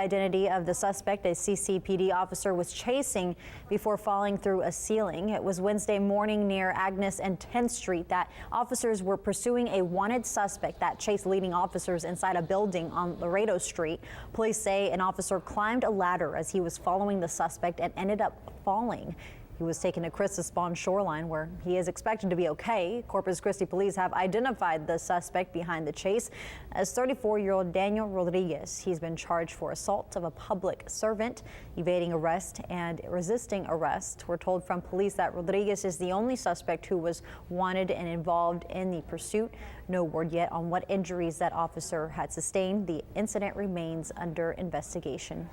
Identity of the suspect, a CCPD officer was chasing before falling through a ceiling. It was Wednesday morning near Agnes and 10th Street that officers were pursuing a wanted suspect that chased leading officers inside a building on Laredo Street. Police say an officer climbed a ladder as he was following the suspect and ended up falling. He was taken to Christmas Bond Shoreline, where he is expected to be okay. Corpus Christi police have identified the suspect behind the chase as 34-year-old Daniel Rodriguez. He's been charged for assault of a public servant, evading arrest, and resisting arrest. We're told from police that Rodriguez is the only suspect who was wanted and involved in the pursuit. No word yet on what injuries that officer had sustained. The incident remains under investigation.